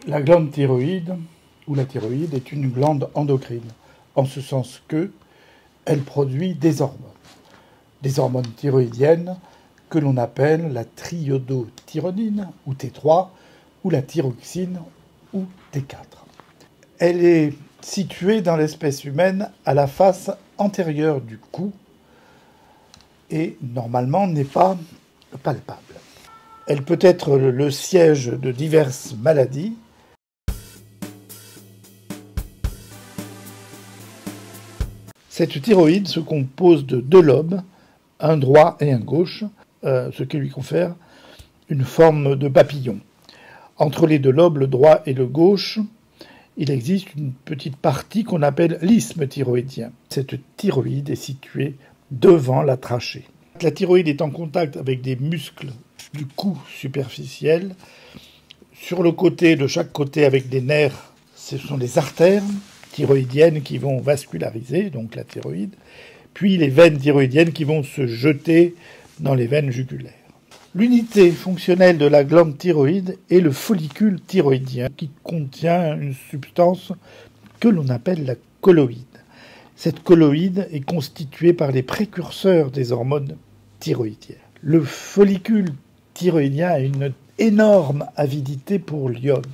La glande thyroïde, ou la thyroïde, est une glande endocrine, en ce sens que elle produit des hormones thyroïdiennes que l'on appelle la triiodothyronine, ou T3, ou la thyroxine, ou T4. Elle est située dans l'espèce humaine à la face antérieure du cou et normalement n'est pas palpable. Elle peut être le siège de diverses maladies. Cette thyroïde se compose de deux lobes, un droit et un gauche, ce qui lui confère une forme de papillon. Entre les deux lobes, le droit et le gauche, il existe une petite partie qu'on appelle l'isthme thyroïdien. Cette thyroïde est située devant la trachée. La thyroïde est en contact avec des muscles du cou superficiel. Sur le côté, de chaque côté, avec des nerfs, ce sont les artères thyroïdiennes qui vont vasculariser, donc la thyroïde, puis les veines thyroïdiennes qui vont se jeter dans les veines jugulaires. L'unité fonctionnelle de la glande thyroïde est le follicule thyroïdien qui contient une substance que l'on appelle la colloïde. Cette colloïde est constituée par les précurseurs des hormones thyroïdiennes. Le follicule thyroïdien a une énorme avidité pour l'iode.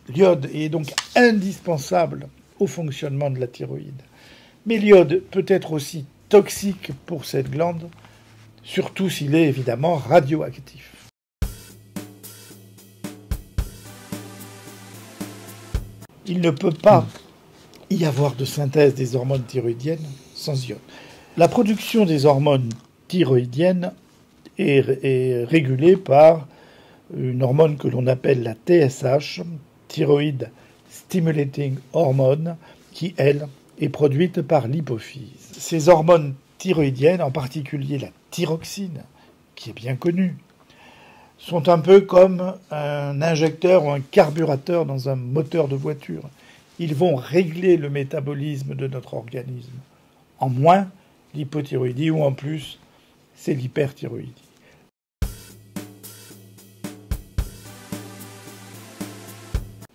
L'iode est donc indispensable au fonctionnement de la thyroïde. Mais l'iode peut être aussi toxique pour cette glande, surtout s'il est évidemment radioactif. Il ne peut pas y avoir de synthèse des hormones thyroïdiennes sans iode. La production des hormones thyroïdiennes est régulée par une hormone que l'on appelle la TSH, Thyroid Stimulating Hormone, qui, elle, est produite par l'hypophyse. Ces hormones thyroïdiennes, en particulier la thyroxine, qui est bien connue, sont un peu comme un injecteur ou un carburateur dans un moteur de voiture. Ils vont régler le métabolisme de notre organisme. En moins, l'hypothyroïdie, ou en plus, c'est l'hyperthyroïdie.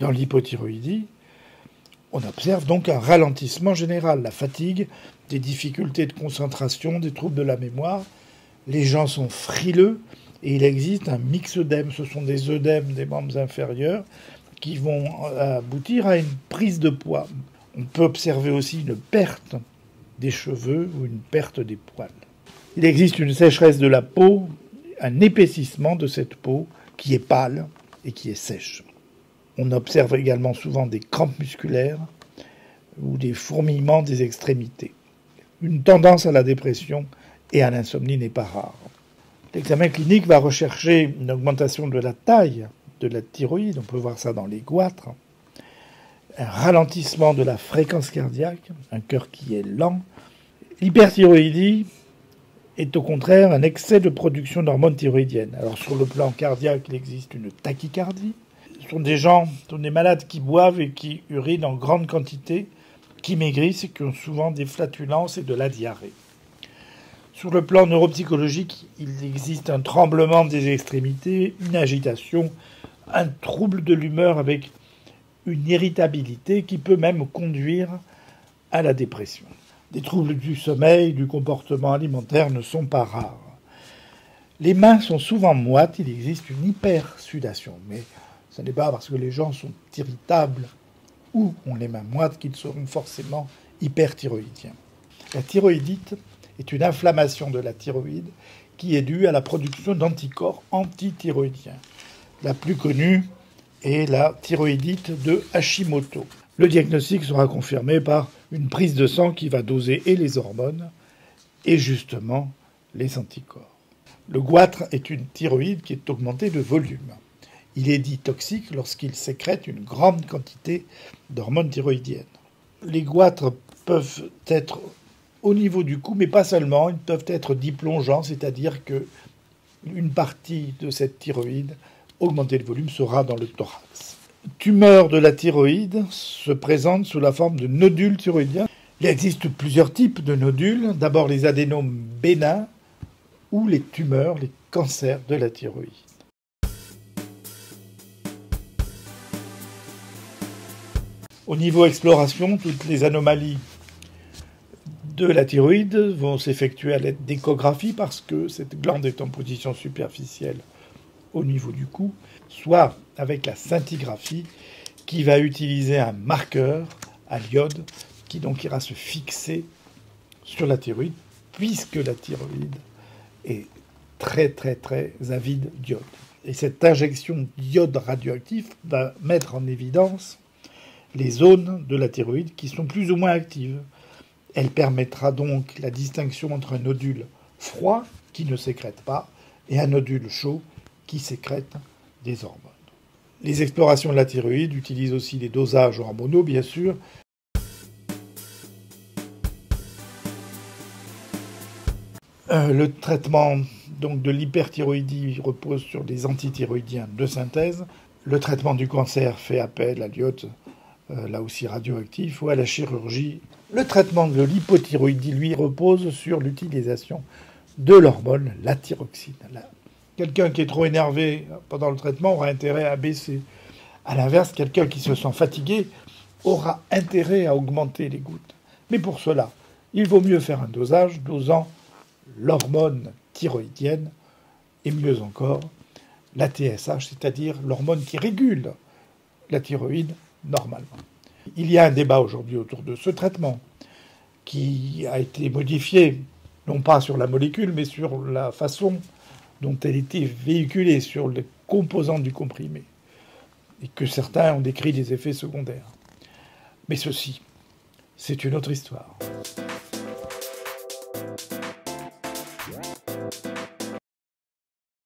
Dans l'hypothyroïdie, on observe donc un ralentissement général, la fatigue, des difficultés de concentration, des troubles de la mémoire. Les gens sont frileux et il existe un myxœdème. Ce sont des œdèmes des membres inférieurs qui vont aboutir à une prise de poids. On peut observer aussi une perte des cheveux ou une perte des poils. Il existe une sécheresse de la peau, un épaississement de cette peau qui est pâle et qui est sèche. On observe également souvent des crampes musculaires ou des fourmillements des extrémités. Une tendance à la dépression et à l'insomnie n'est pas rare. L'examen clinique va rechercher une augmentation de la taille de la thyroïde, on peut voir ça dans les goitres, un ralentissement de la fréquence cardiaque, un cœur qui est lent. L'hyperthyroïdie est au contraire un excès de production d'hormones thyroïdiennes. Alors sur le plan cardiaque, il existe une tachycardie. Ce sont des malades qui boivent et qui urinent en grande quantité, qui maigrissent et qui ont souvent des flatulences et de la diarrhée. Sur le plan neuropsychologique, il existe un tremblement des extrémités, une agitation, un trouble de l'humeur avec une irritabilité qui peut même conduire à la dépression. Des troubles du sommeil, du comportement alimentaire ne sont pas rares. Les mains sont souvent moites, il existe une hypersudation, mais ce n'est pas parce que les gens sont irritables ou ont les mains moites qu'ils seront forcément hyperthyroïdiens. La thyroïdite est une inflammation de la thyroïde qui est due à la production d'anticorps antithyroïdiens. La plus connue est la thyroïdite de Hashimoto. Le diagnostic sera confirmé par une prise de sang qui va doser et les hormones et justement les anticorps. Le goitre est une thyroïde qui est augmentée de volume. Il est dit toxique lorsqu'il sécrète une grande quantité d'hormones thyroïdiennes. Les goitres peuvent être au niveau du cou, mais pas seulement. Ils peuvent être diplongeants, c'est-à-dire qu'une partie de cette thyroïde augmentée de volume sera dans le thorax. Tumeur de la thyroïde se présente sous la forme de nodules thyroïdiens. Il existe plusieurs types de nodules. D'abord les adénomes bénins ou les tumeurs, les cancers de la thyroïde. Au niveau exploration, toutes les anomalies de la thyroïde vont s'effectuer à l'aide d'échographie parce que cette glande est en position superficielle au niveau du cou, soit avec la scintigraphie qui va utiliser un marqueur à l'iode qui donc ira se fixer sur la thyroïde puisque la thyroïde est très très très avide d'iode. Et cette injection d'iode radioactif va mettre en évidence les zones de la thyroïde qui sont plus ou moins actives. Elle permettra donc la distinction entre un nodule froid qui ne sécrète pas et un nodule chaud qui sécrète des hormones. Les explorations de la thyroïde utilisent aussi les dosages hormonaux, bien sûr. Le traitement donc, de l'hyperthyroïdie repose sur des antithyroïdiens de synthèse. Le traitement du cancer fait appel à l'iode, là aussi radioactif, ou à la chirurgie. Le traitement de l'hypothyroïdie, lui, repose sur l'utilisation de l'hormone, la thyroxine. Quelqu'un qui est trop énervé pendant le traitement aura intérêt à baisser. À l'inverse, quelqu'un qui se sent fatigué aura intérêt à augmenter les gouttes. Mais pour cela, il vaut mieux faire un dosage dosant l'hormone thyroïdienne et mieux encore la TSH, c'est-à-dire l'hormone qui régule la thyroïde normalement. Il y a un débat aujourd'hui autour de ce traitement qui a été modifié, non pas sur la molécule, mais sur la façon dont elle était véhiculée, sur les composants du comprimé, et que certains ont décrit des effets secondaires. Mais ceci, c'est une autre histoire.